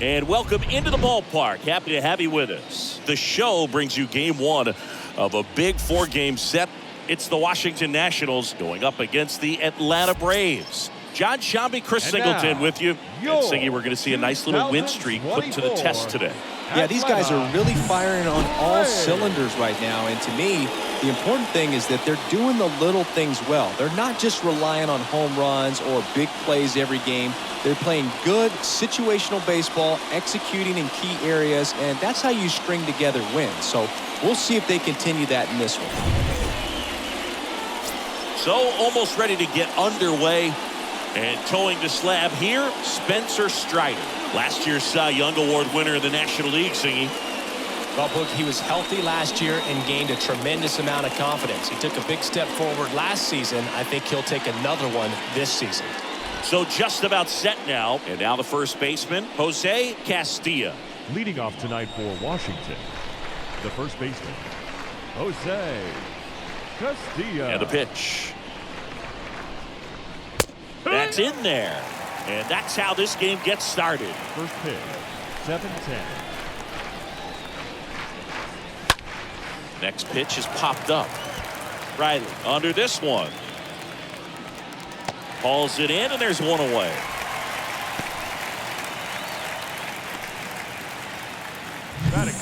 And welcome into the ballpark. Happy to have you with us. The show brings you game one of a big four-game set. It's the Washington Nationals going up against the Atlanta Braves. John Shambi, Chris Singleton with you. And Singy, we're going to see a nice little win streak put to the test today. Yeah, these guys are really firing on all cylinders right now. And to me, the important thing is that they're doing the little things well. They're not just relying on home runs or big plays every game. They're playing good situational baseball, executing in key areas, and that's how you string together wins. So we'll see if they continue that in this one. So almost ready to get underway. And towing the slab here, Spencer Strider. Last year's Cy Young Award winner in the National League, Singy. Well, Boog, he was healthy last year and gained a tremendous amount of confidence. He took a big step forward last season. I think he'll take another one this season. So just about set now. And now the first baseman, Jose Castilla. Leading off tonight for Washington, the first baseman, Jose Castilla. And the pitch. That's in there. And that's how this game gets started. First pitch, 7-10. Next pitch is popped up. Riley under this one. Hauls it in, and there's one away.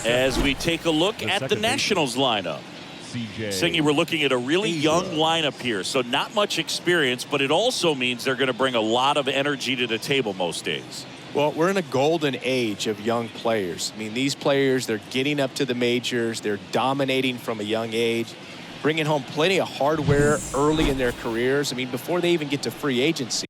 As we take a look at the Nationals lineup. Singy, we're looking at a really young lineup here, so not much experience, but it also means they're going to bring a lot of energy to the table most days. Well, we're in a golden age of young players. I mean, these players, they're getting up to the majors. They're dominating from a young age, bringing home plenty of hardware early in their careers. I mean, before they even get to free agency.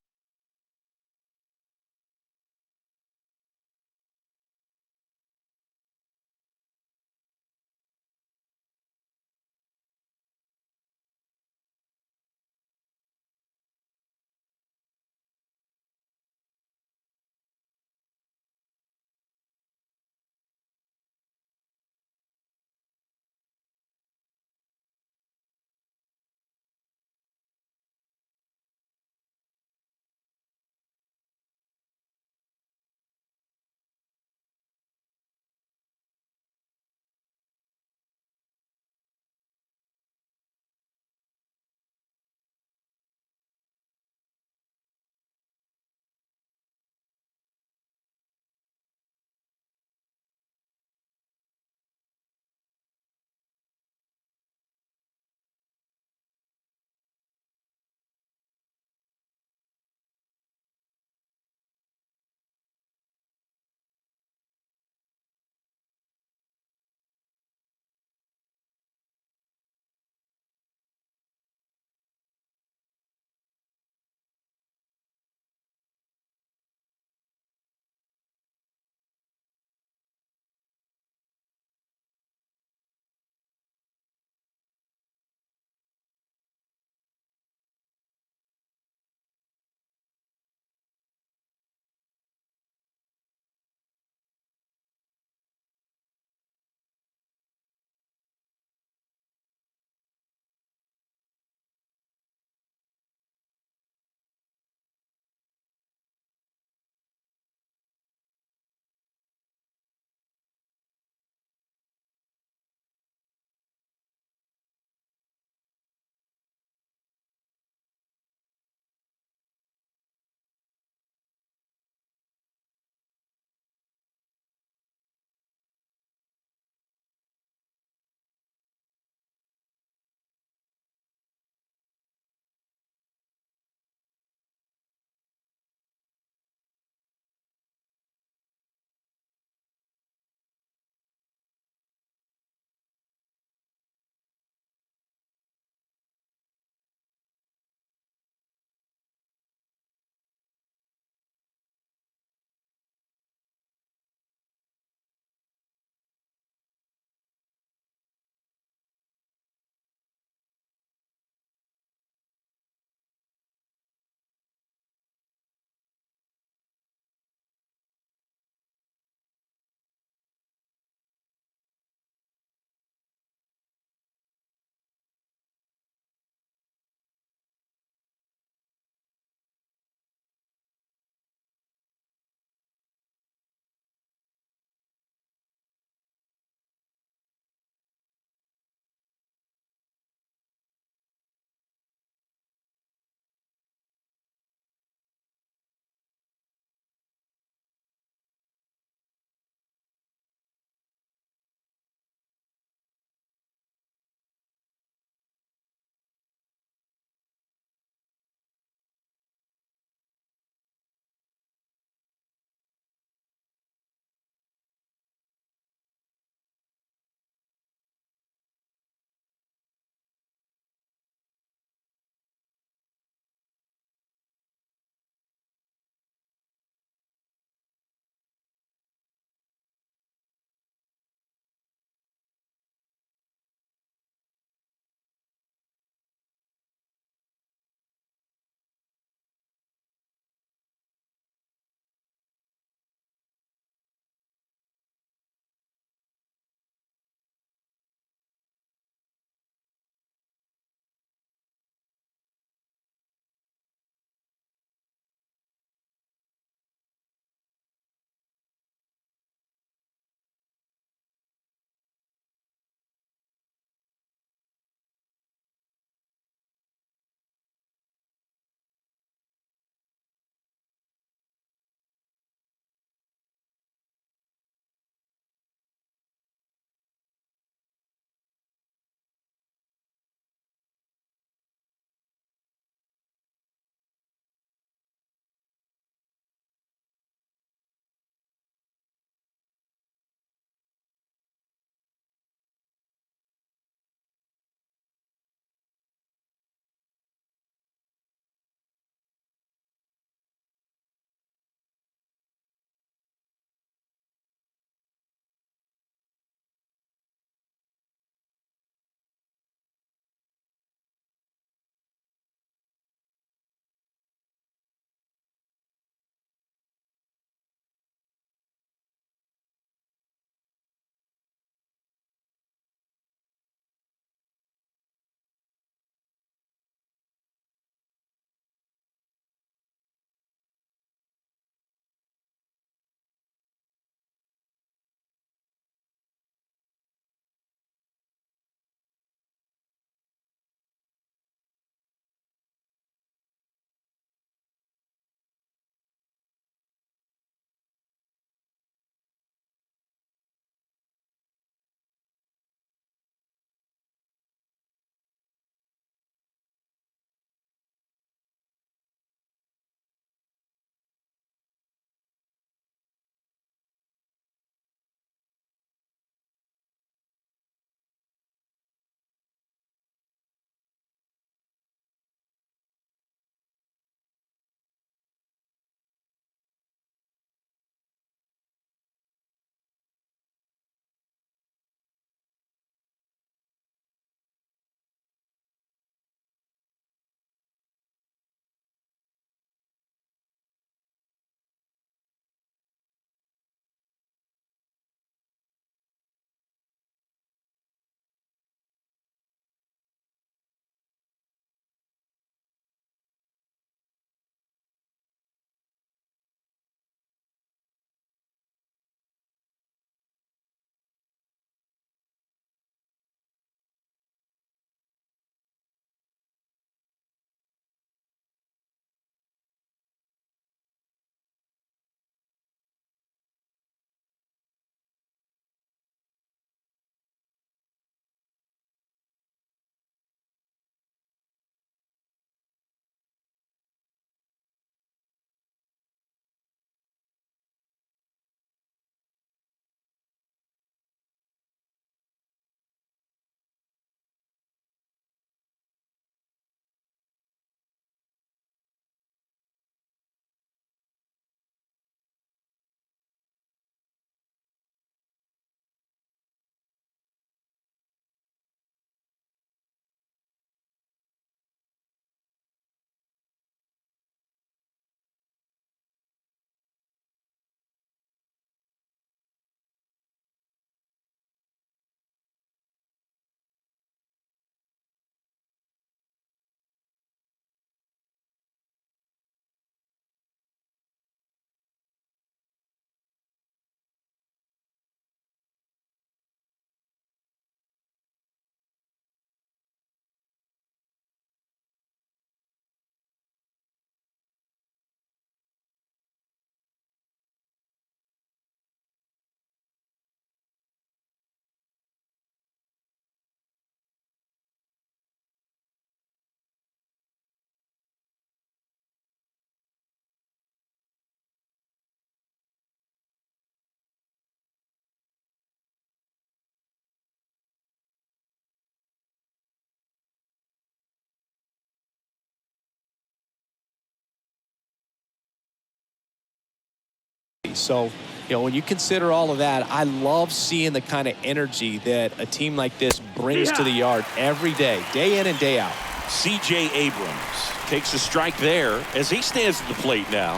So, when you consider all of that, I love seeing the kind of energy that a team like this brings to the yard every day in and day out. C.J. Abrams takes a strike there as he stands at the plate now.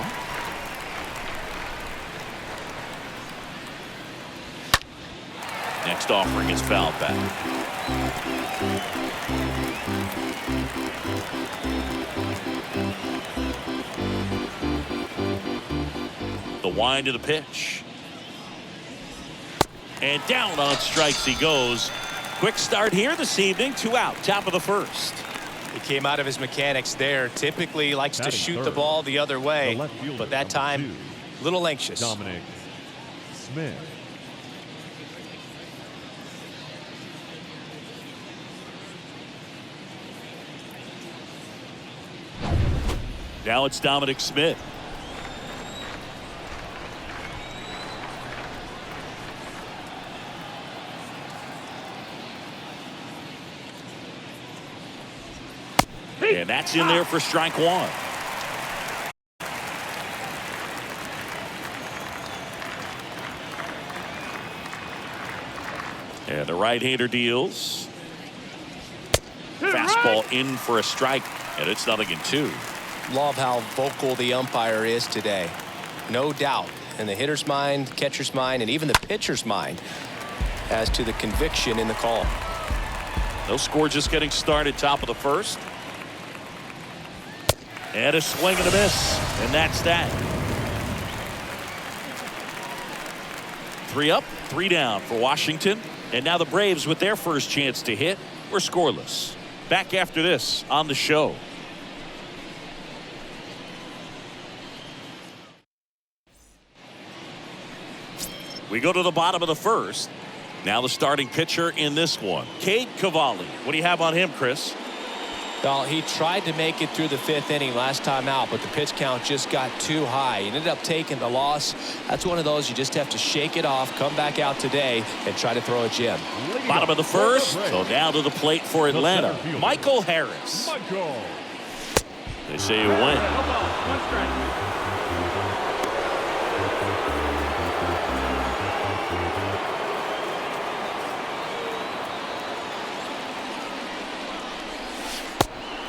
Next offering is fouled back. The wind of the pitch. And down on strikes he goes. Quick start here this evening. 2 out, top of the first. He came out of his mechanics there. Typically likes to Batting shoot the third, ball the other way, the left fielder, but that time number a little anxious. Dominic Smith. Now it's Dominic Smith. And that's in there for strike one. And the right-hander deals. Fastball in for a strike, and it's 0-2. Love how vocal the umpire is today. No doubt in the hitter's mind, catcher's mind, and even the pitcher's mind as to the conviction in the call. No score, just getting started, top of the first. And a swing and a miss, and that's that. 3 up, 3 down for Washington. And now the Braves, with their first chance to hit, were scoreless. Back after this on the show. We go to the bottom of the first. Now the starting pitcher in this one, Cade Cavalli. What do you have on him, Chris? Well, he tried to make it through the 5th inning last time out, but the pitch count just got too high. He ended up taking the loss. That's one of those you just have to shake it off, come back out today, and try to throw a gem. Bottom of the first. So down to the plate for Atlanta, Michael Harris. They say you win.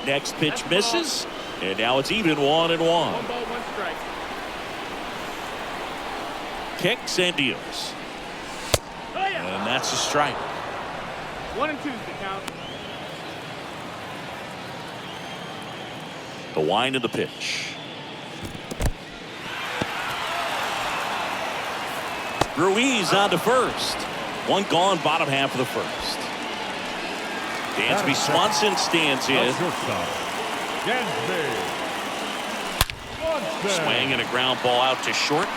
Next pitch misses, and now it's even 1-1. 1 ball, 1 strike. Kicks and deals. And that's a strike. 1 and 2's the count. The wind of the pitch. Ruiz on to first. 1 gone, bottom half of the first. Dansby Swanson stands in. Swing and a ground ball out to short.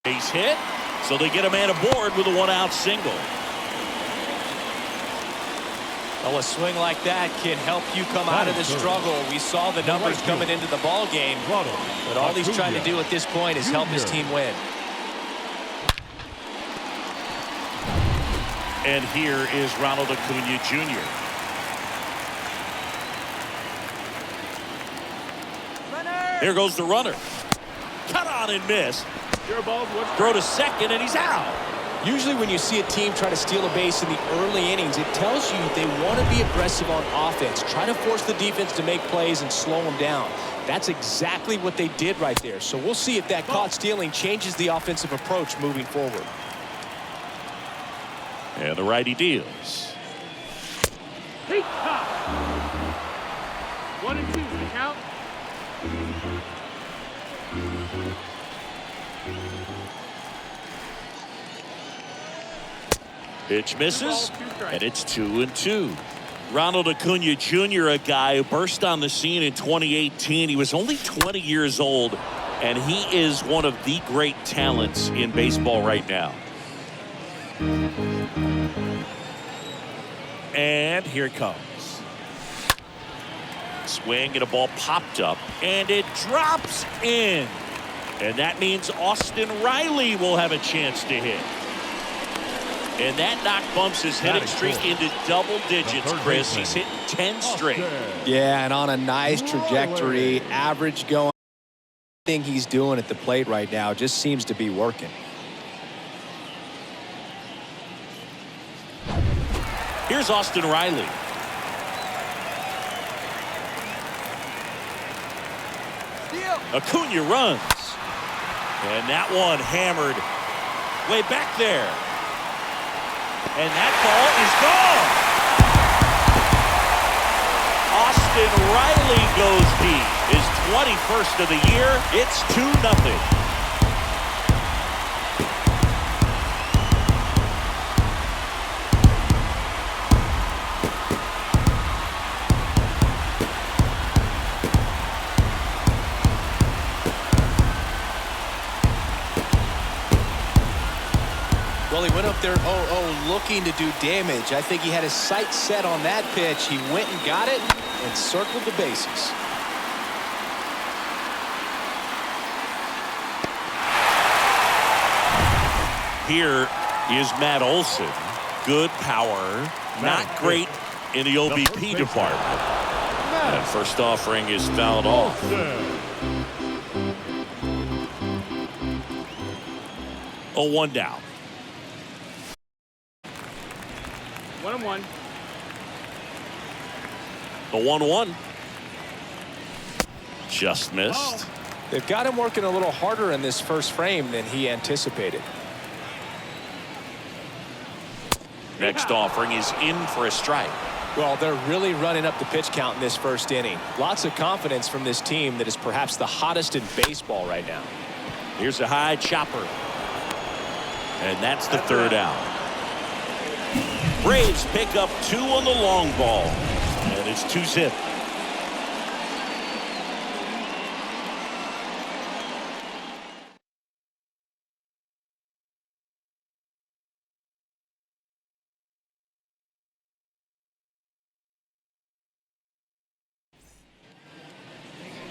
Base hit, so they get a man aboard with a one-out single. Well, a swing like that can help you come out of the struggle. We saw the numbers coming into the ball game, but all he's trying to do at this point is help his team win. And here is Ronald Acuna Jr. Here goes the runner. Cut on and miss. Zero balls, one strike. Throw to second, and he's out. Usually when you see a team try to steal a base in the early innings, it tells you they want to be aggressive on offense. Try to force the defense to make plays and slow them down. That's exactly what they did right there. So we'll see if that caught stealing changes the offensive approach moving forward. And the righty deals. Heat top. 1 and 2 is the count. Pitch misses, and it's 2-2. Ronald Acuna Jr., a guy who burst on the scene in 2018. He was only 20 years old, and he is one of the great talents in baseball right now. And here it comes. Swing, and a ball popped up, and it drops in. And that means Austin Riley will have a chance to hit. And that knock bumps his hitting streak into double digits, Chris. He's hitting 10 straight. Yeah, and on a nice trajectory, average going. Thing he's doing at the plate right now just seems to be working. Here's Austin Riley. Acuna runs. And that one hammered way back there. And that ball is gone. Austin Riley goes deep. His 21st of the year. It's 2-0. Well, he went up there 0-0 looking to do damage. I think he had his sights set on that pitch. He went and got it and circled the bases. Here is Matt Olson. Good power, not great in the OBP department. That first offering is fouled off. 0-1 down. 1-1. The 1-1. Just missed. They've got him working a little harder in this first frame than he anticipated. Next offering is in for a strike. Well, they're really running up the pitch count in this first inning. Lots of confidence from this team that is perhaps the hottest in baseball right now. Here's a high chopper. And that's the third out. Braves pick up 2 on the long ball. And it's 2-zip.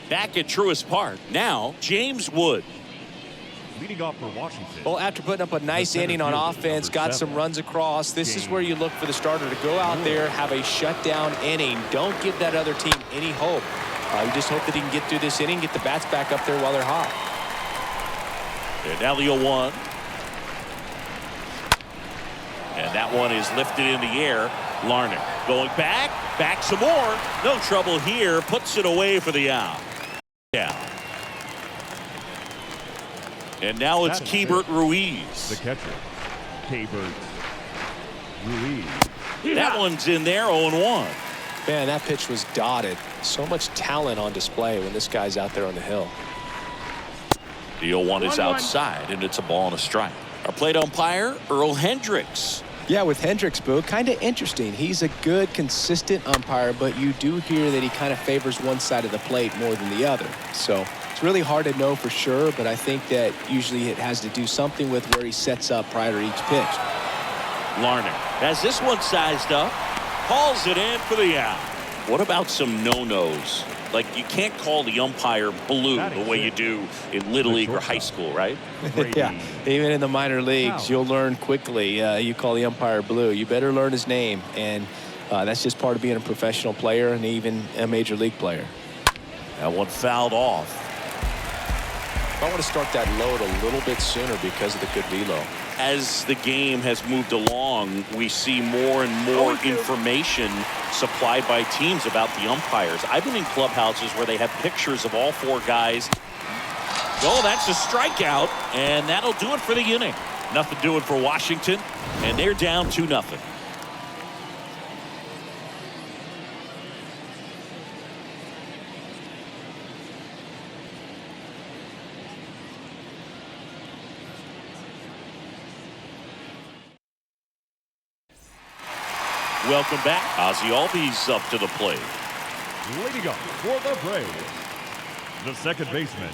Back at Truist Park. Now, James Wood. Leading off for Washington. Well, after putting up a nice inning on offense, got some runs across, this is where you look for the starter to go out there, have a shutdown inning. Don't give that other team any hope. You just hope that he can get through this inning, get the bats back up there while they're hot. And now the 0-1. And that one is lifted in the air. Larnach going back some more. No trouble here. Puts it away for the out. Down. And now it's Keibert Ruiz. The catcher, Keibert Ruiz. That one's in there, 0-1. Man, that pitch was dotted. So much talent on display when this guy's out there on the hill. The 0-1 is outside, and it's a ball and a strike. Our plate umpire, Earl Hendricks. Yeah, with Hendricks, Boo, kind of interesting. He's a good, consistent umpire, but you do hear that he kind of favors one side of the plate more than the other. So it's really hard to know for sure, but I think that usually it has to do something with where he sets up prior to each pitch. Larnach has this one sized up, hauls it in for the out. What about some no-nos? Like, you can't call the umpire blue the way you do in Little League or high school, right? Yeah, even in the minor leagues, you'll learn quickly. You call the umpire blue. You better learn his name, and that's just part of being a professional player and even a major league player. That one fouled off. I want to start that load a little bit sooner because of the good velo. As the game has moved along, we see more and more information supplied by teams about the umpires. I've been in clubhouses where they have pictures of all four guys. Oh, that's a strikeout, and that'll do it for the inning. Nothing doing for Washington, and they're down 2-0. Welcome back. Ozzie Albies up to the plate. Leading up for the Braves, the second baseman,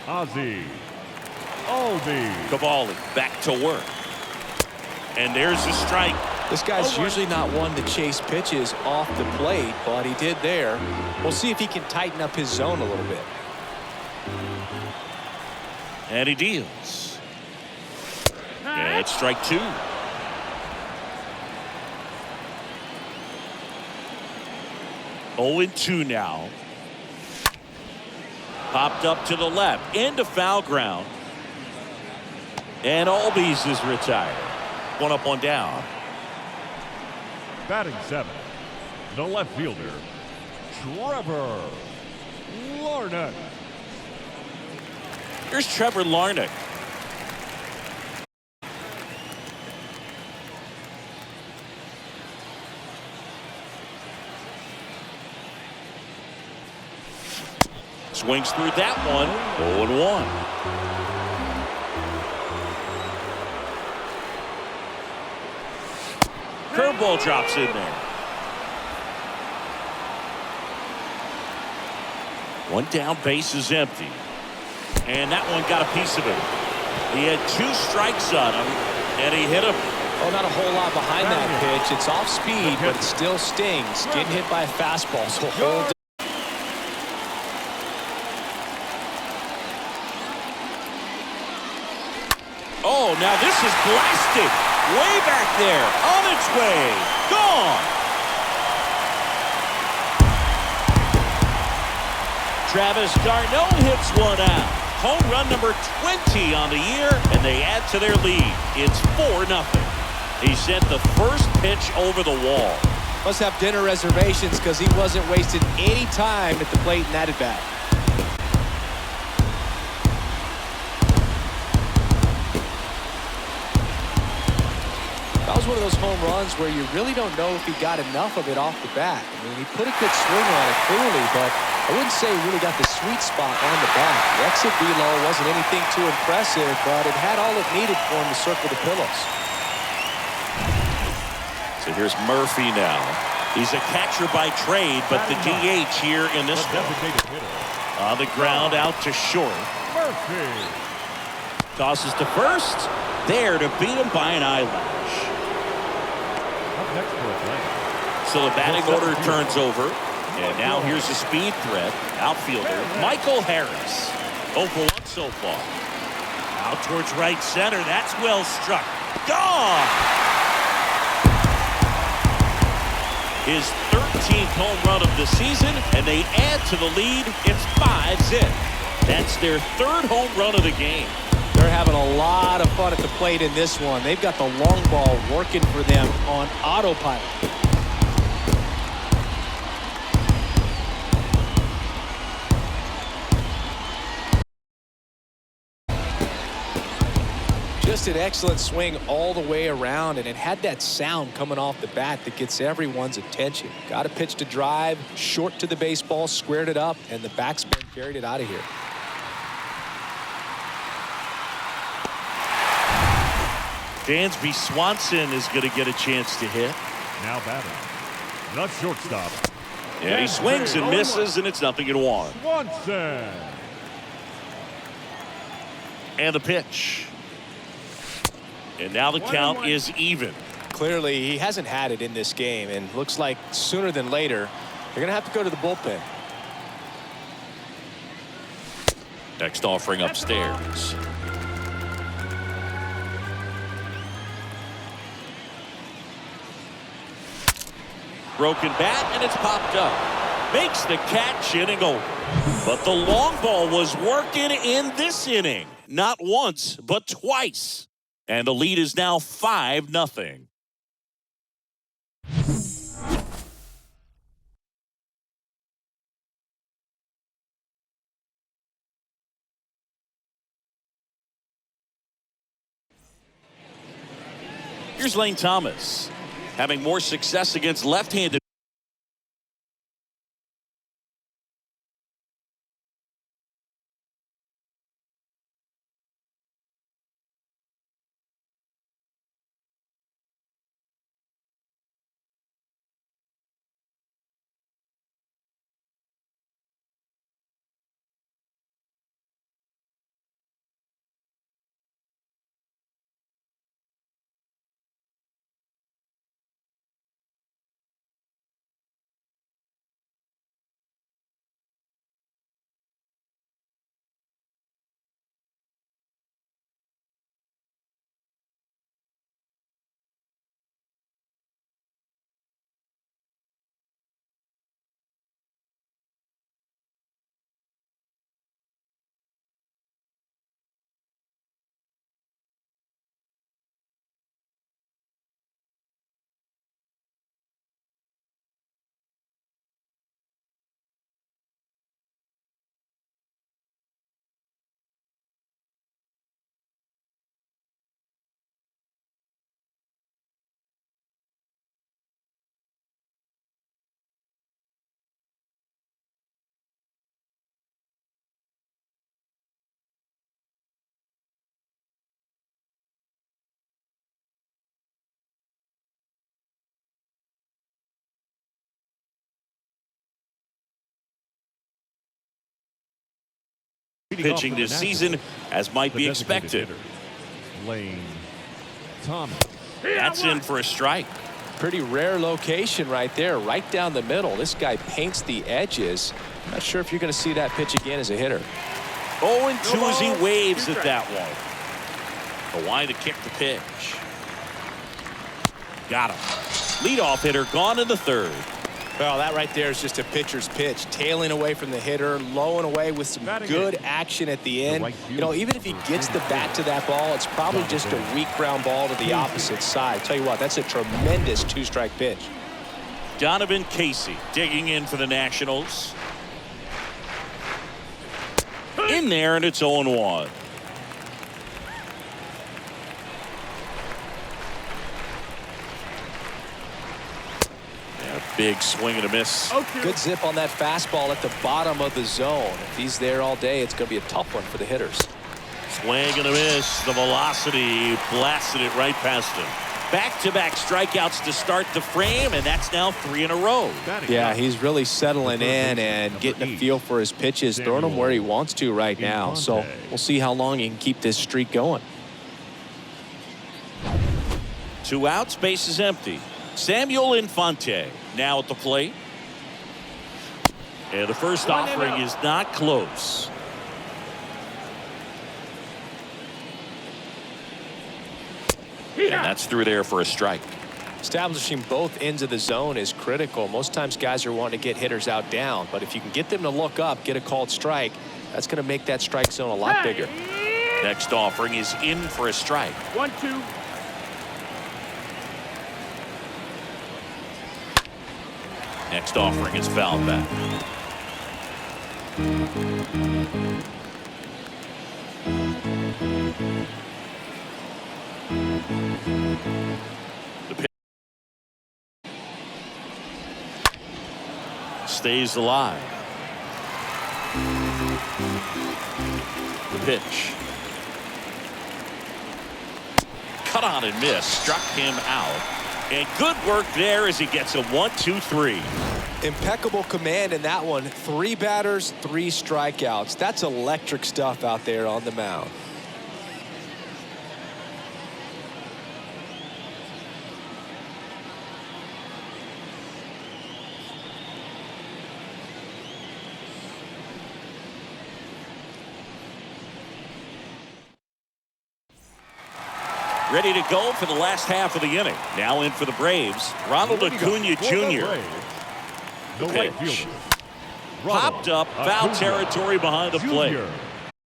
Ozzie Albies. Cavalli back to work. And there's the strike. This guy's usually not one to chase pitches off the plate, but he did there. We'll see if he can tighten up his zone a little bit. And he deals. And it's strike two. Oh, 2 now. Popped up to the left into foul ground. And Albies is retired. 1 up, 1 down. Batting 7, the left fielder, Trevor Larnach. Here's Trevor Larnach. Swings through that one. 0-1. Curveball drops in there. 1 down, base is empty. And that one got a piece of it. He had 2 strikes on him, and he hit him. Oh, not a whole lot behind that pitch. It's off speed, but it still stings. Getting hit by a fastball is a whole different. Oh, now this is blasted. Way back there. On its way. Gone. Travis d'Arnaud hits one out. Home run number 20 on the year, and they add to their lead. It's 4-0. He sent the first pitch over the wall. Must have dinner reservations because he wasn't wasting any time at the plate in that at-bat. That was one of those home runs where you really don't know if he got enough of it off the bat. I mean, he put a good swing on it clearly, but I wouldn't say he really got the sweet spot on the bat. The exit velo wasn't anything too impressive, but it had all it needed for him to circle the pillows. So here's Murphy now. He's a catcher by trade, but the DH here in this one. On the ground out to short. Murphy. Tosses to first. There to beat him by an eyelash. Up next for Atlanta. So the batting order turns over. And now here's a speed threat. Outfielder Michael Harris. 0 for 1 so far. Out towards right center. That's well struck. Gone! His 13th home run of the season, and they add to the lead. It's 5-zip. That's their 3rd home run of the game. They're having a lot of fun at the plate in this one. They've got the long ball working for them on autopilot. Just an excellent swing all the way around, and it had that sound coming off the bat that gets everyone's attention. Got a pitch to drive, short to the baseball, squared it up, and the backspin carried it out of here. Dansby Swanson is going to get a chance to hit. Now batting, the shortstop, And he swings and misses, and it's 0-1. Swanson. And the pitch. And now the count is even. Clearly, he hasn't had it in this game, and looks like sooner than later, they're going to have to go to the bullpen. Next offering upstairs. Broken bat, and it's popped up. Makes the catch, inning over. But the long ball was working in this inning. Not once, but twice. And the lead is now 5-0. Here's Lane Thomas, having more success against left-handed. Pitching this season, as might be expected. Lane Thomas. That's in for a strike. Pretty rare location right there, right down the middle. This guy paints the edges. Not sure if you're going to see that pitch again as a hitter. 0-2 as he waves at that one. Kawhi to kick the pitch. Got him. Leadoff hitter gone in the third. Well, that right there is just a pitcher's pitch. Tailing away from the hitter, low and away with some good action at the end. You know, even if he gets the bat to that ball, it's probably just a weak ground ball to the opposite side. Tell you what, that's a tremendous two-strike pitch. Donovan Casey digging in for the Nationals. In there, and it's 0-1. Big swing and a miss. Good zip on that fastball at the bottom of the zone. If he's there all day, it's going to be a tough one for the hitters. Swing and a miss. The velocity blasted it right past him. Back-to-back strikeouts to start the frame, and that's now 3 in a row. Yeah, he's really settling in and getting a feel for his pitches, throwing them where he wants to right now. So we'll see how long he can keep this streak going. 2 outs, base is empty. Samuel Infante now at the plate. And the first offering is not close. And that's through there for a strike. Establishing both ends of the zone is critical. Most times guys are wanting to get hitters out down, but if you can get them to look up, get a called strike, that's going to make that strike zone a lot bigger. Next offering is in for a strike. 1-2. Next offering is fouled back. The pitch stays alive. The pitch. cut on and miss. Struck him out. And good work there as he gets a 1-2-3. Impeccable command in that one. 3 batters, 3 strikeouts. That's electric stuff out there on the mound. Ready to go for the last half of the inning. Now in for the Braves, Ronald Acuna Jr. The right fielder. Popped up, foul Acuna territory behind the plate. Jr.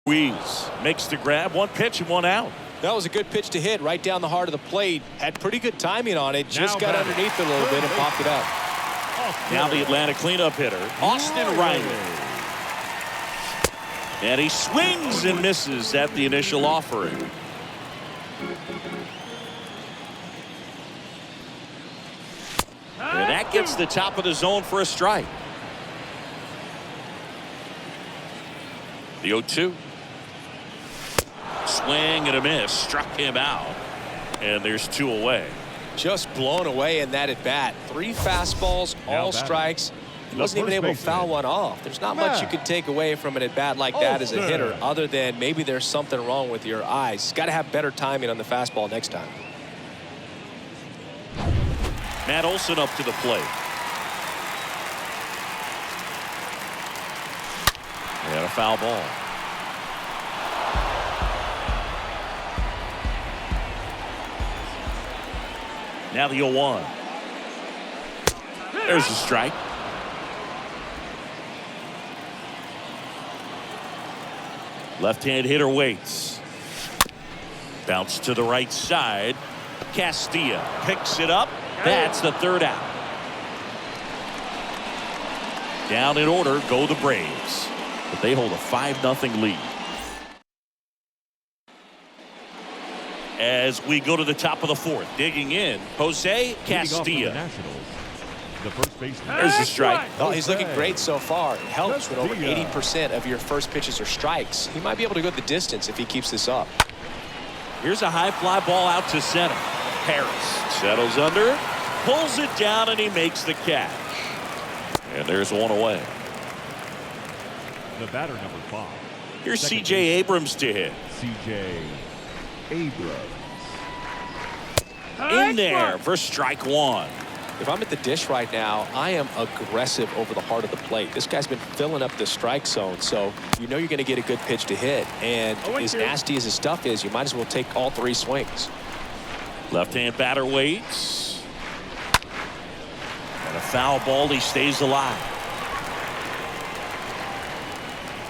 Ruiz makes the grab, 1 pitch and 1 out. That was a good pitch to hit right down the heart of the plate. Had pretty good timing on it. Just Now got batting. underneath it a little bit and popped it up. Now the Atlanta cleanup hitter, Austin Riley. And he swings and misses at the initial offering. And that gets the top of the zone for a strike. The 0-2. Swing and a miss. Struck him out. And there's 2 away. Just blown away in that at bat. 3 fastballs, all batting. strikes. He The wasn't even first able to baseman. foul one off. There's not much you could take away from an at bat like that as a Olsen. hitter, other than maybe there's something wrong with your eyes. Got to have better timing on the fastball next time. Matt Olson up to the plate. And a foul ball. Now the 0-1. There's the strike. Left-hand hitter waits. Bounce to the right side. Castilla picks it up. That's the 3rd out. Down in order go the Braves, but they hold a 5-0 lead. As we go to the top of the 4th, digging in, Jose Leading off for the Castilla. Nationals, the first baseman. There's the strike. Oh, he's looking great so far. It helps when over Castilla. 80% of your first pitches are strikes. He might be able to go the distance if he keeps this up. Here's a high fly ball out to center. Harris settles under, pulls it down, and he makes the catch. And there's 1 away. The batter number 5. Here's Second C.J. Abrams to hit. C.J. Abrams. In there for strike 1. If I'm at the dish right now, I am aggressive over the heart of the plate. This guy's been filling up the strike zone, so you know you're going to get a good pitch to hit. And as nasty as his stuff is, you might as well take all 3 swings. Left-hand batter waits. And a foul ball. He stays alive.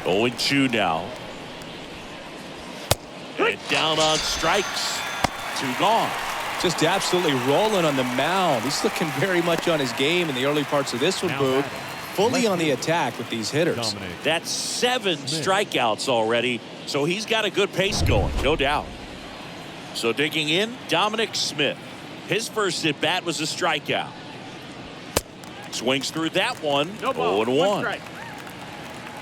0-2 now. And down on strikes. 2 gone. Just absolutely rolling on the mound. He's looking very much on his game in the early parts of this one, Now Boog. batting. Fully on the attack with these hitters. Dominic. That's 7 strikeouts already. So he's got a good pace going, no doubt. So digging in, Dominic Smith. His first at bat was a strikeout. Swings through that one. No ball. 0-1. Strike.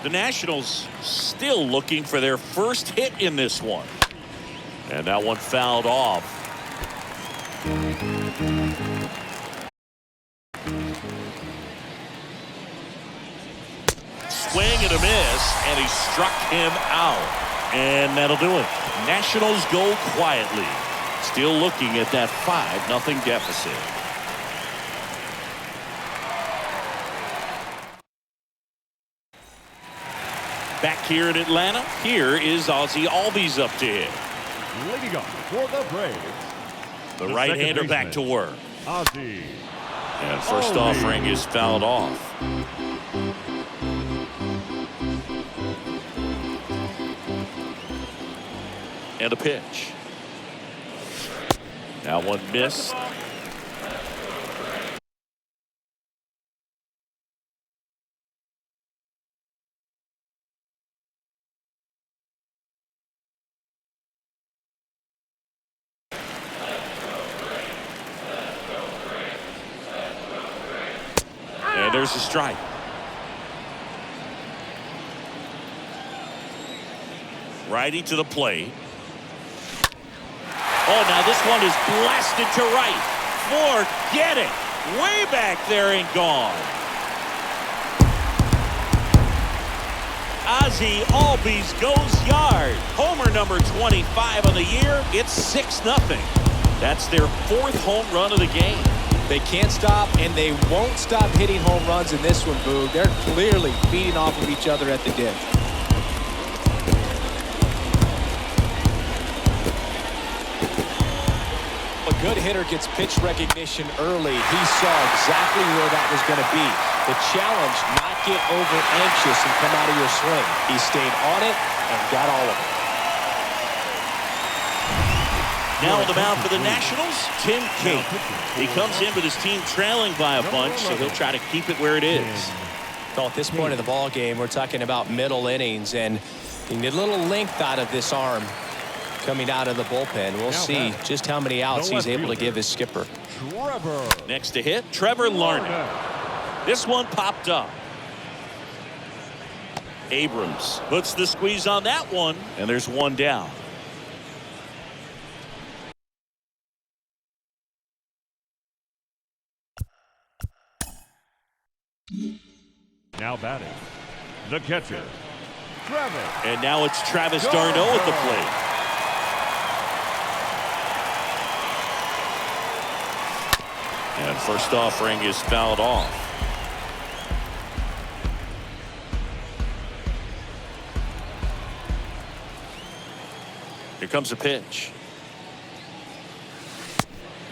The Nationals still looking for their first hit in this one. And that one fouled off. Swing and a miss, and he struck him out. And that'll do it. Nationals go quietly. Still looking at that 5-0 deficit. Back here in Atlanta, here is Ozzie Albies up to hit. Leading off for the Braves. The The right-hander second back to baseman. work. Ozzie. And first Albies. offering is fouled off. And a pitch. Now one missed. And there's a strike. Righty to the plate. Oh, now this one is blasted to right. Forget it. Way back there and gone. Ozzie Albies goes yard. Homer number 25 on the year. It's 6-0. That's their 4th home run of the game. They can't stop, and they won't stop hitting home runs in this one, Boog. They're clearly feeding off of each other at the dish. A good hitter gets pitch recognition early. He saw exactly where that was going to be. The challenge, not get over anxious and come out of your swing. He stayed on it and got all of it. Now on the mound for the Nationals, Tim Cape. He comes in with his team trailing by a bunch, so he'll try to keep it where it is. Well, at this point of the ball game, we're talking about middle innings, and you need a little length out of this arm coming out of the bullpen. We'll see just how many outs he's able to give his skipper. Trevor. Next to hit, Trevor Larned. This one popped up. Abrams puts the squeeze on that one, and there's one down. Now batting, the catcher, Travis. And now it's Travis d'Arnaud at the plate. And first offering is fouled off. Here comes a pitch.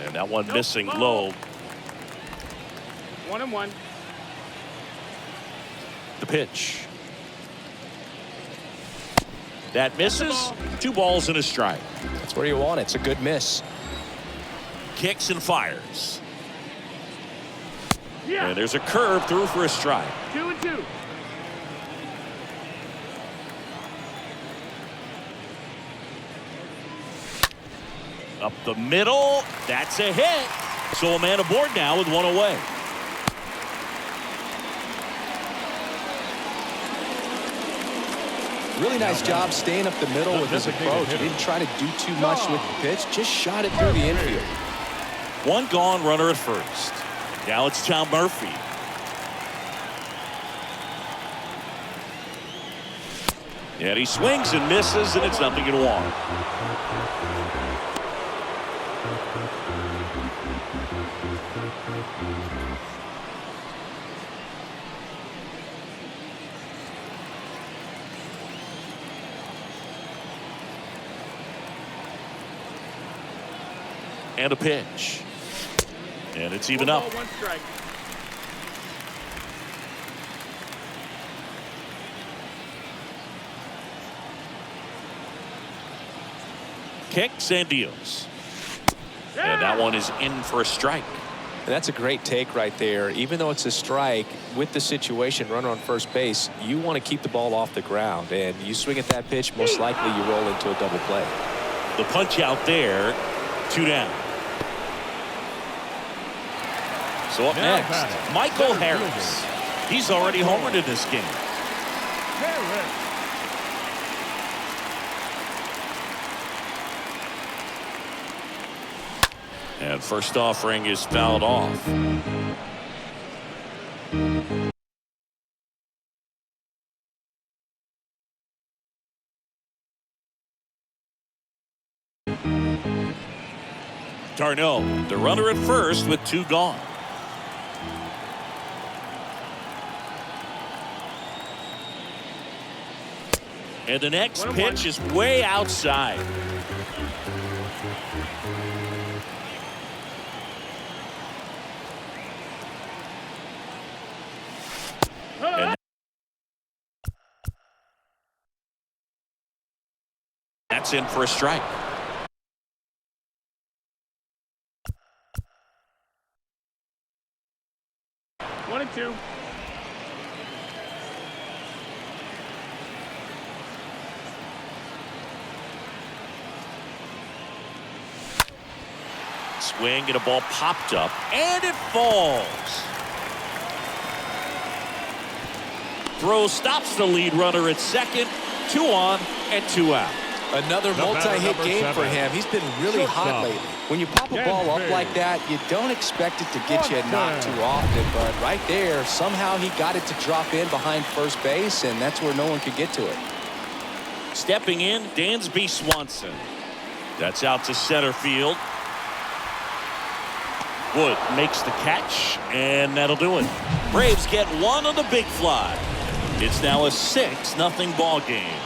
And that one missing low. 1-1. The pitch. That misses. 2 balls and a strike. That's where you want it. It's a good miss. Kicks and fires. Yeah. And there's a curve through for a strike. 2-2. Up the middle. That's a hit. So a man aboard now with one away. Really nice job staying up the middle with his approach. He didn't try to do too much with the pitch, just shot it through the infield. 1 gone, runner at first. Now it's Tom Murphy. And he swings and misses, and it's 0-1. And a pitch. And it's even up. 1 strike. Kicks and deals. And that one is in for a strike. And that's a great take right there. Even though it's a strike, with the situation, runner on first base, you want to keep the ball off the ground. And you swing at that pitch, most likely you roll into a double play. The punch out there. 2 down. So up next, Michael Harris. He's already homered in this game. And first offering is fouled off. d'Arnaud, the runner at first with 2 gone. And the next pitch is way outside. And that's in for a strike. One and two. Swing and a ball popped up and it falls. Throw stops the lead runner at second. 2 on and 2 out. Another The batter, multi-hit number game for 7. him. He's been really hot Shortstop. lately. When you pop a ball up like that, you don't expect it to get you a knock too often. But right there, somehow he got it to drop in behind first base, and that's where no one could get to it. Stepping in, Dansby Swanson. That's out to center field. Wood makes the catch, and that'll do it. Braves get one on the big fly. It's now a 6-0 ball game.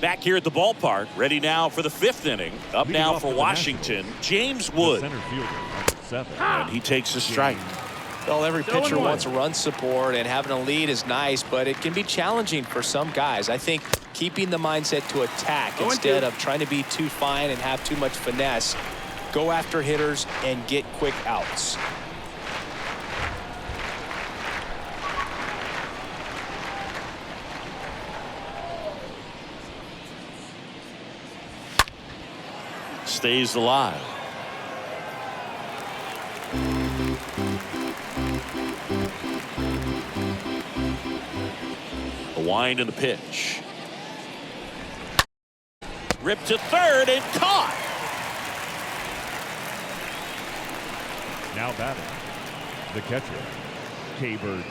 Back here at the ballpark, ready now for the 5th inning. Up Leading now off for for the Washington, James The Wood. center fielder, number 7. And he takes a strike. Well, every Still pitcher in one. wants run support, and having a lead is nice, but it can be challenging for some guys. I think keeping the mindset to attack 0-2. instead of trying to be too fine and have too much finesse. Go after hitters and get quick outs. Stays alive. A wind and a pitch. Ripped to third and caught. Now batting, the catcher, Keibert.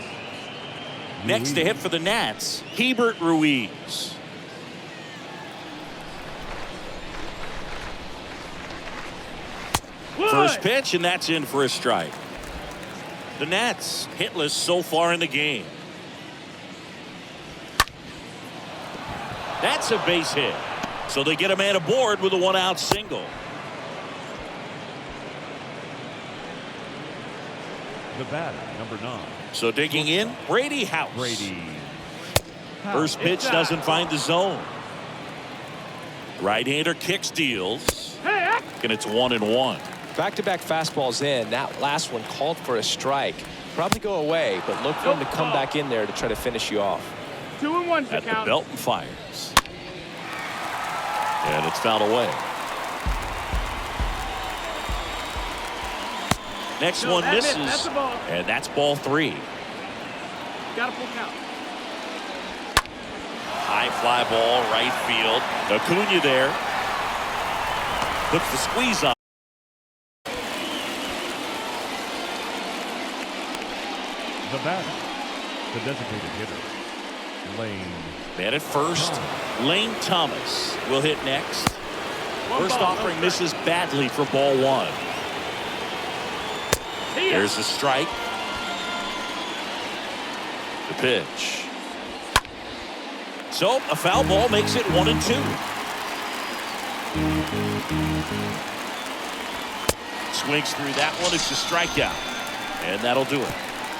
Next to hit for the Nats, Keibert Ruiz. First pitch, and that's in for a strike. The Nats hitless so far in the game. That's a base hit. So they get a man aboard with a 1-out single. The batter, number 9. So digging in, Brady House. Brady. First pitch doesn't find the zone. Right-hander kicks, deals. And it's 1-1. Back-to-back fastballs in. That last one called for a strike. Probably go away, but look for him to come back in there to try to finish you off. 2-1 At the count. belt and fires. And it's fouled away. Next No, one that's it. misses. That's the ball. And that's ball 3. Got a full count. High fly ball, right field. Acuna there. Puts the squeeze on. The batter, the designated hitter, Lane. Man at first. Lane Thomas will hit next. One First ball, offering no misses badly for ball 1. strike. There's a strike. The pitch. So a foul ball makes it 1-2. Swings through that one. It's a strikeout. And that'll do it.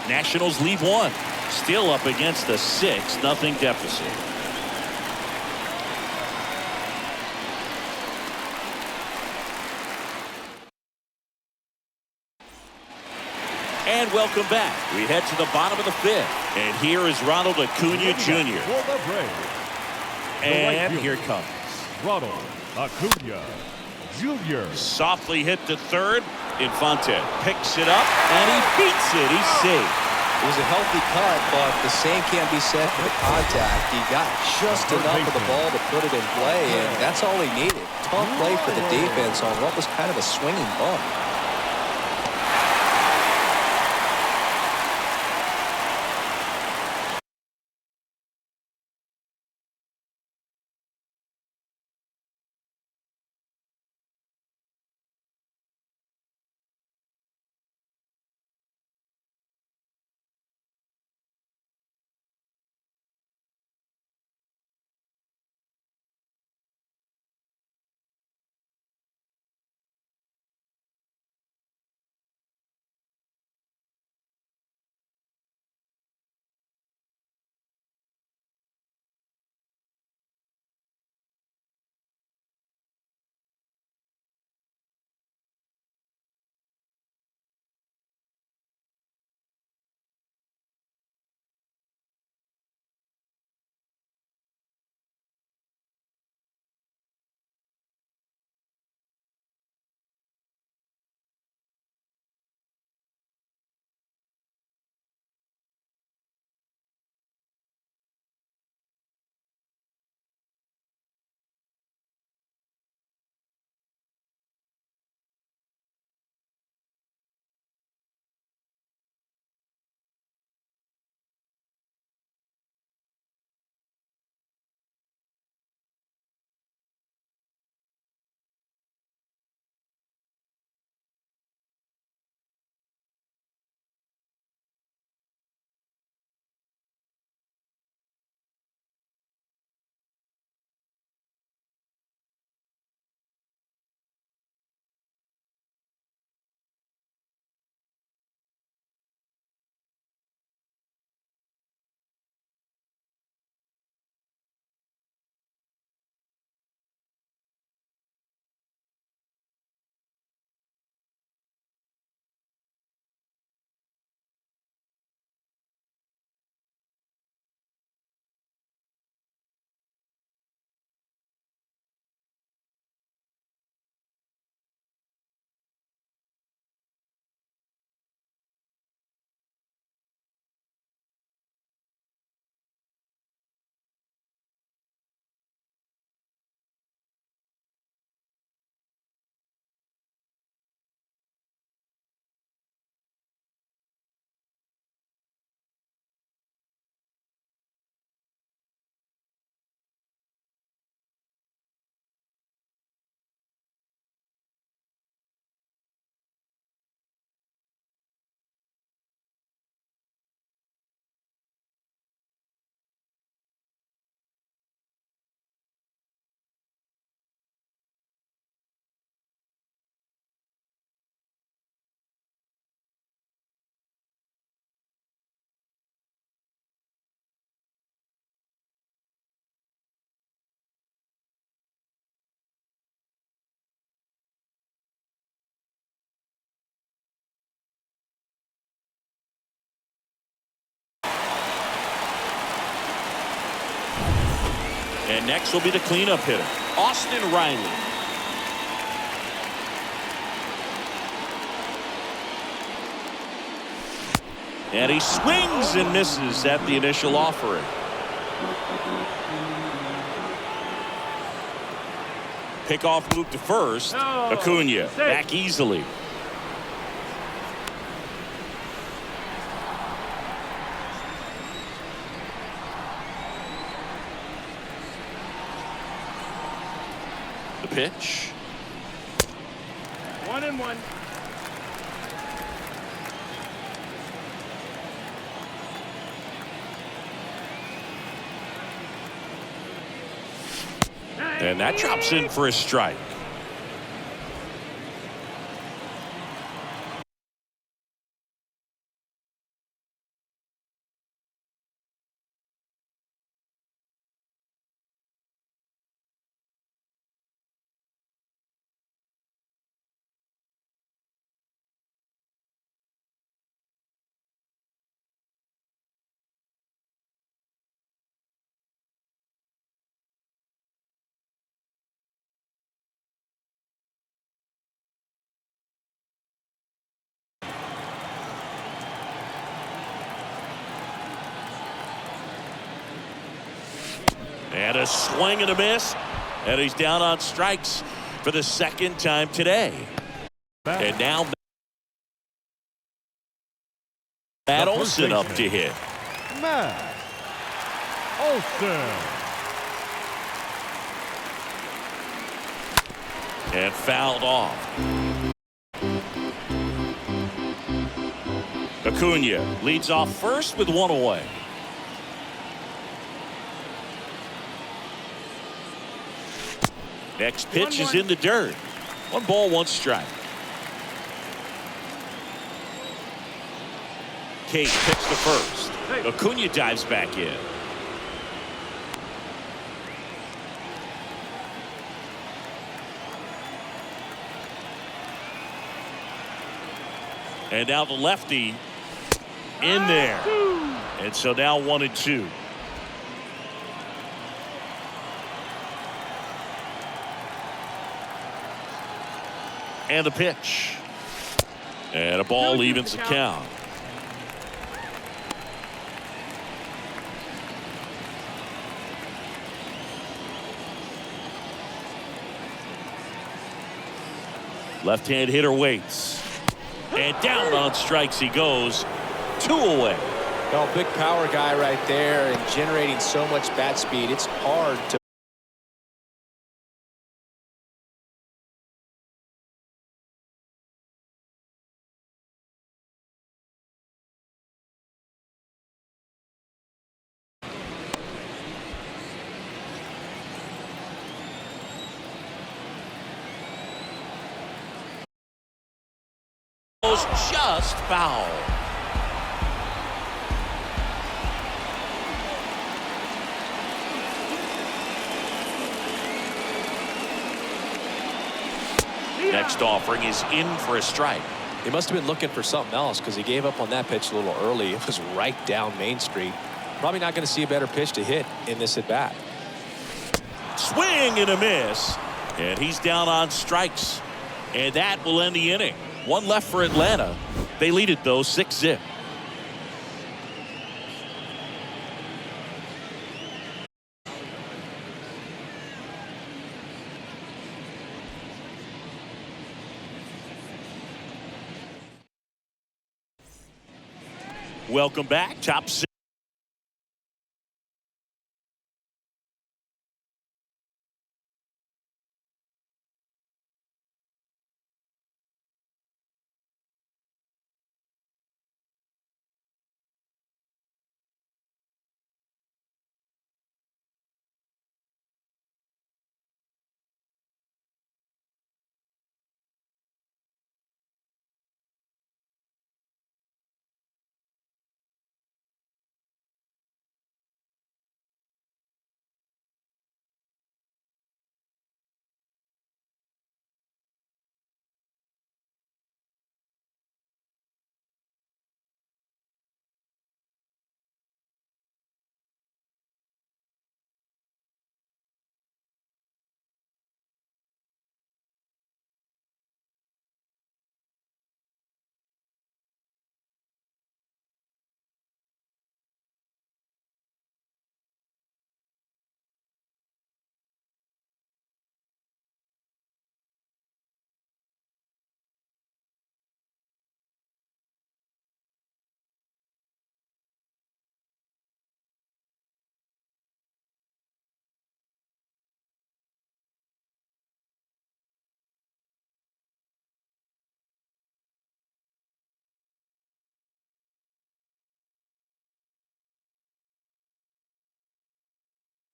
Nationals leave 1. Still up against a 6-0 deficit. And welcome back. We head to the bottom of the 5th. And here is Ronald Acuna Jr. For the Braves, And fielder. here it comes. Ronald Acuna Jr. Softly hit to third. Infante picks it up, and he beats it. He's safe. It was a healthy cut, but the same can't be said for the contact. He got just enough of the ball to put it in play, and that's all he needed. Tough play for the defense on what was kind of a swinging bump. And next will be the cleanup hitter, Austin Riley. And he swings and misses at the initial offering. Pickoff move to first. Acuna back easily. The pitch. 1-1. And that drops in for a strike. And a swing and a miss. And he's down on strikes for the second time today. And now Matt Olson up to hit. Matt Olson. And fouled off. Acuna leads off first with one away. Next pitch is in the dirt. 1 ball, 1 strike. Cate picks the first. Acuna dives back in. And now the lefty in there. And so now 1-2. And the pitch. And a ball evens the count. Left-hand hitter waits. And down on strikes he goes. 2 away. No, big power guy right there and generating so much bat speed. It's hard to just foul. Next offering is in for a strike. He must have been looking for something else because he gave up on that pitch a little early. It was right down Main Street. Probably not going to see a better pitch to hit in this at bat. Swing and a miss. And he's down on strikes. And that will end the inning. 1 left for Atlanta. They lead it though 6-0. Welcome back. Top 6.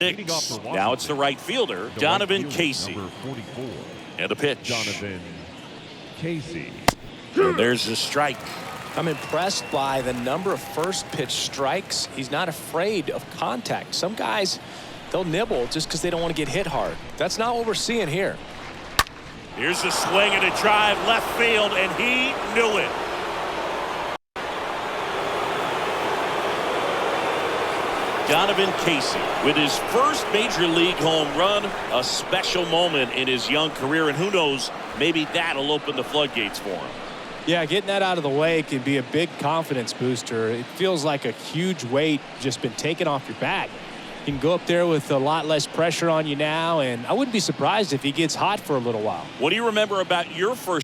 Leading off for Now it's the right fielder, the Donovan right fielder, Casey. Number 44, And a pitch. Donovan Casey. And there's the strike. I'm impressed by the number of first pitch strikes. He's not afraid of contact. Some guys, they'll nibble just because they don't want to get hit hard. That's not what we're seeing here. Here's a swing and a drive left field, and he knew it. Donovan Casey with his first major league home run, a special moment in his young career, and who knows, maybe that'll open the floodgates for him. Yeah, getting that out of the way can be a big confidence booster. It feels like a huge weight just been taken off your back. You can go up there with a lot less pressure on you now, and I wouldn't be surprised if he gets hot for a little while. What do you remember about your first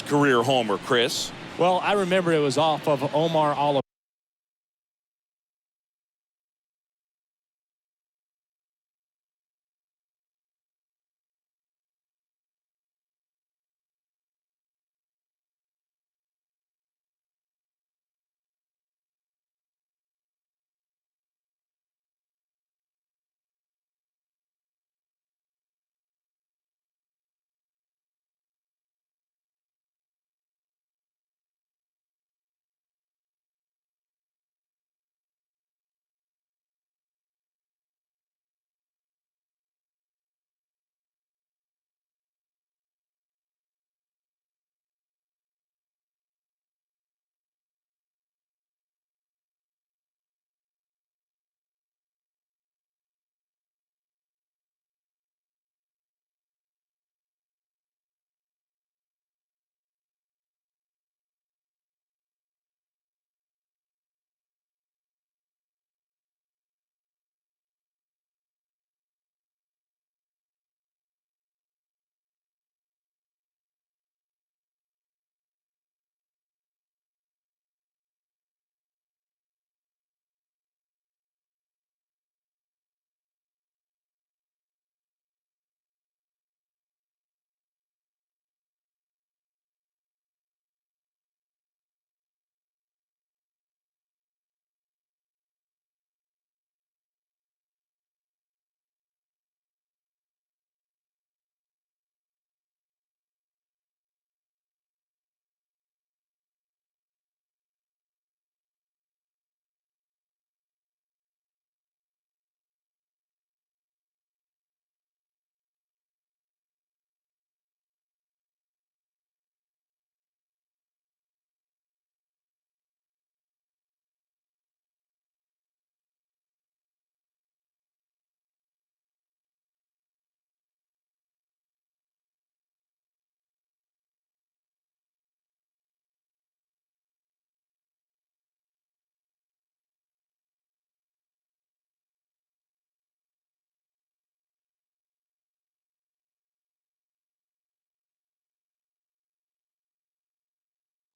career homer, Chris. Well, I remember it was off of Omar Oliver.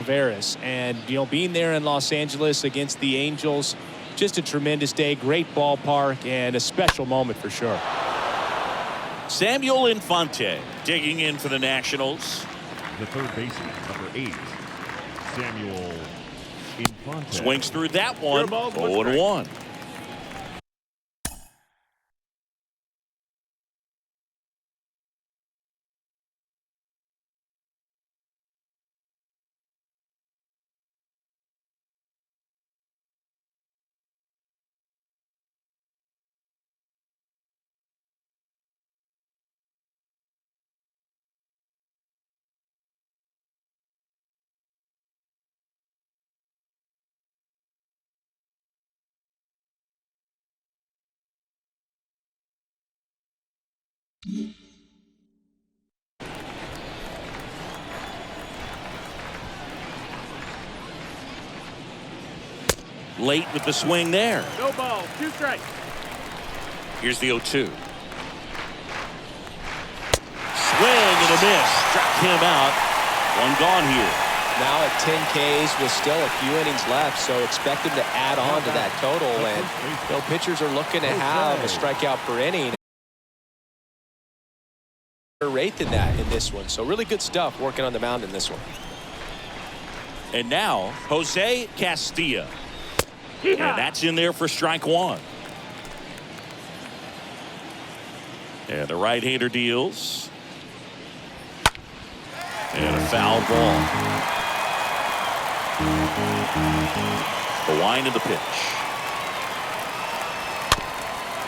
Tavares, and being there in Los Angeles against the Angels, just a tremendous day, great ballpark, and a special moment for sure. Samuel Infante digging in for the Nationals. The third baseman, number 8, Samuel Infante. Swings through that one. Your ball, 0-1. Late with the swing there. No ball. 2 strikes. Here's the 0-2. Swing and a miss. Struck him out. One gone here. Now at 10 Ks with still a few innings left, so expect him to add on to that total. And pitchers are looking to have a strikeout per inning rate than that in this one. So really good stuff working on the mound in this one. And now Jose Castilla. And that's in there for strike 1. And the right-hander deals. And a foul ball. The wind of the pitch.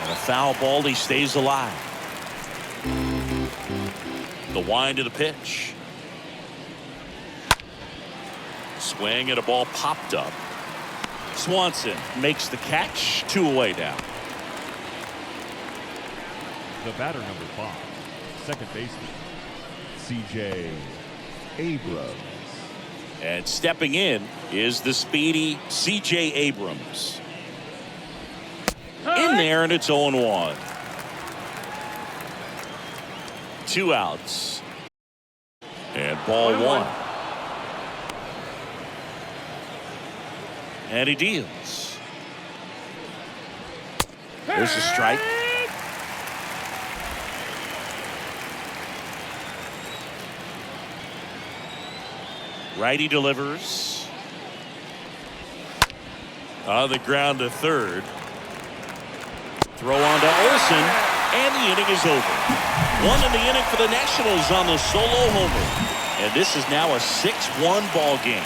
And a foul ball. He stays alive. The wind of the pitch. Swing and a ball popped up. Swanson makes the catch. 2 away now. The batter, number 5, second baseman, C.J. Abrams. And stepping in is the speedy C.J. Abrams. In there, and it's 0-1. 2 outs. And ball 1. And he deals. There's a strike. Righty delivers. On the ground to third. Throw on to Olsen, and the inning is over. One in the inning for the Nationals on the solo homer. And this is now a 6-1 ball game.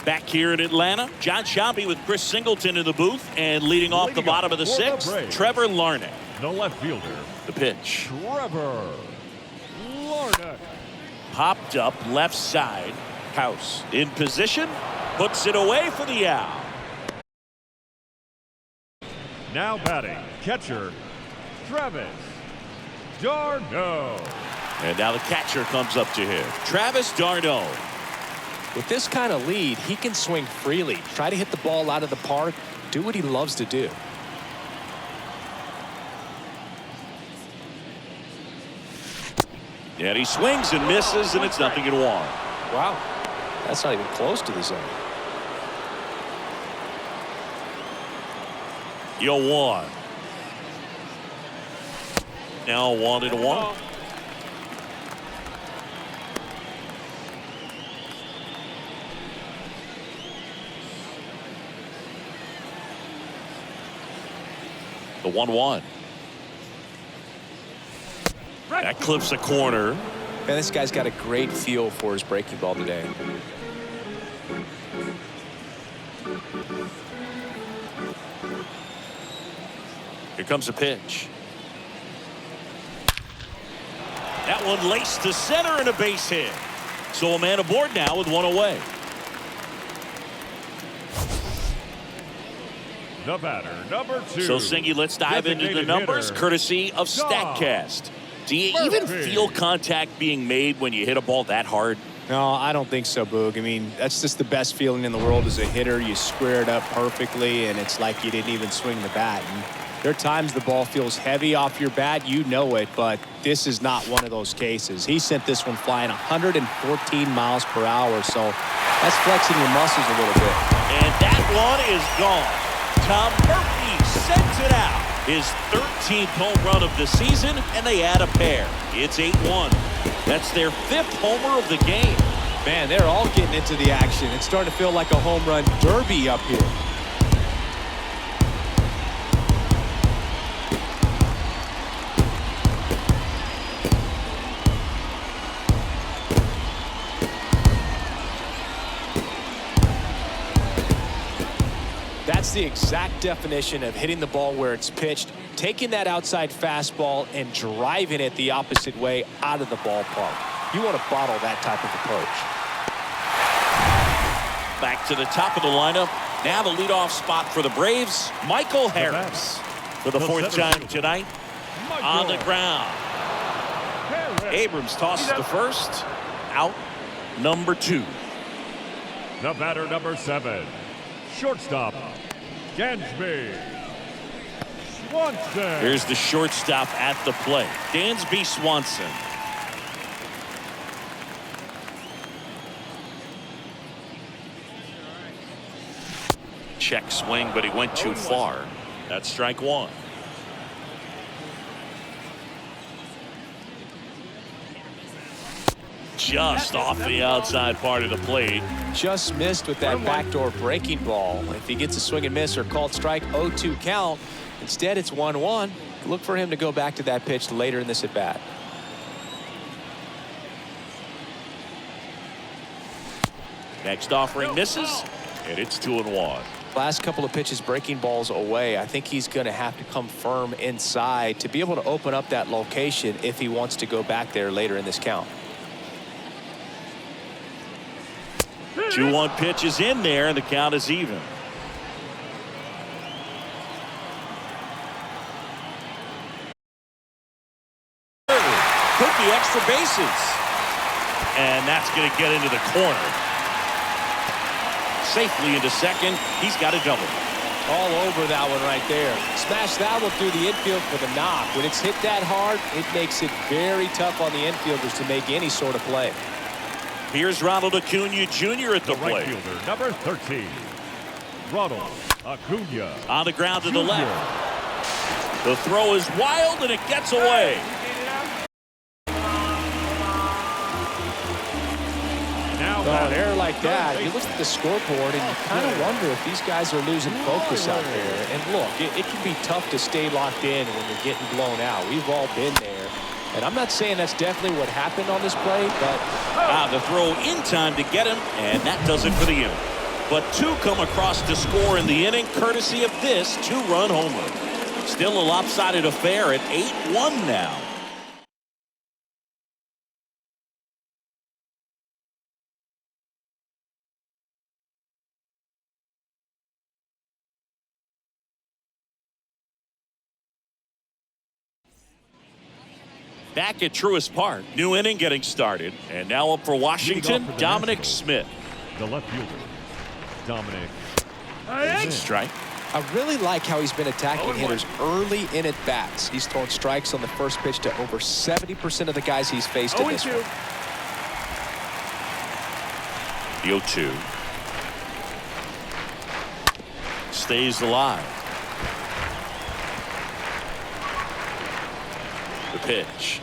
Back here in Atlanta, John Sciambi with Chris Singleton in the booth, and leading off the bottom of the sixth, Trevor Larnach. The left fielder, The pitch. Trevor Larnach. Popped up left side. House in position, puts it away for the out. Now batting, catcher, Travis d'Arnaud. And now the catcher comes up to him, Travis d'Arnaud. With this kind of lead, he can swing freely, try to hit the ball out of the park, do what he loves to do. And he swings and misses, and it's 0-1. Wow, that's not even close to the zone. 0-1. Now 1-1. The 1-1. That clips a corner. Man, this guy's got a great feel for his breaking ball today. Here comes a pitch. That one laced to center and a base hit. So a man aboard now with one away. The batter, number 2. So, Singy, let's dive into the Designated numbers, hitter, courtesy of John StatCast. Do you even Murphy. feel contact being made when you hit a ball that hard? No, I don't think so, Boog. I mean, that's just the best feeling in the world as a hitter. You square it up perfectly, and it's like you didn't even swing the bat. And there are times the ball feels heavy off your bat. You know it, but this is not one of those cases. He sent this one flying 114 miles per hour, so that's flexing your muscles a little bit. And that one is gone. Tom Murphy sends it out. His 13th home run of the season, and they add a pair. It's 8-1. That's their 5th homer of the game. Man, they're all getting into the action. It's starting to feel like a home run derby up here. That's the exact definition of hitting the ball where it's pitched, taking that outside fastball and driving it the opposite way out of the ballpark. You want to bottle that type of approach. Back to the top of the lineup. Now the leadoff spot for the Braves, Michael Harris. For the 4th time tonight, on the ground. Abrams tosses to first. Out number 2. The batter, number 7, shortstop, Dansby Swanson. Here's the shortstop at the plate, Dansby Swanson. Check swing, but he went too far. That's strike 1. Just off the outside part of the plate. Just missed with that backdoor breaking ball. If he gets a swing and miss or called strike, 0-2 count. Instead, it's 1-1. Look for him to go back to that pitch later in this at bat. Next offering misses, and it's 2-1. Last couple of pitches breaking balls away. I think he's going to have to come firm inside to be able to open up that location if he wants to go back there later in this count. 2-1 pitch is in there, and the count is even. extra bases. And that's going to get into the corner. Safely into second. He's got a double. All over that one right there. Smash that one through the infield for the knock. When it's hit that hard, it makes it very tough on the infielders to make any sort of play. Here's Ronald Acuna Jr. at the Right plate. fielder, number 13, Ronald Acuna. On the ground to the Jr. left. The throw is wild and it gets away. Now An batting, error like that, third you look baseman, at the scoreboard and you kind of wonder if these guys are losing focus out there. And look, it can be tough to stay locked in when you're getting blown out. We've all been there. And I'm not saying that's definitely what happened on this play, but The throw in time to get him, and that does it for the inning. But two come across to score in the inning, courtesy of this two-run homer. Still a lopsided affair at 8-1 now. Back at Truist Park, new inning getting started, and now up for Washington, for the Dominic Nationals. Smith. the left fielder, Dominic. Strike. I really like how he's been attacking hitters early in at-bats. He's thrown strikes on the first pitch to over 70% of the guys he's faced in this one. The 0-2. Stays alive. The pitch.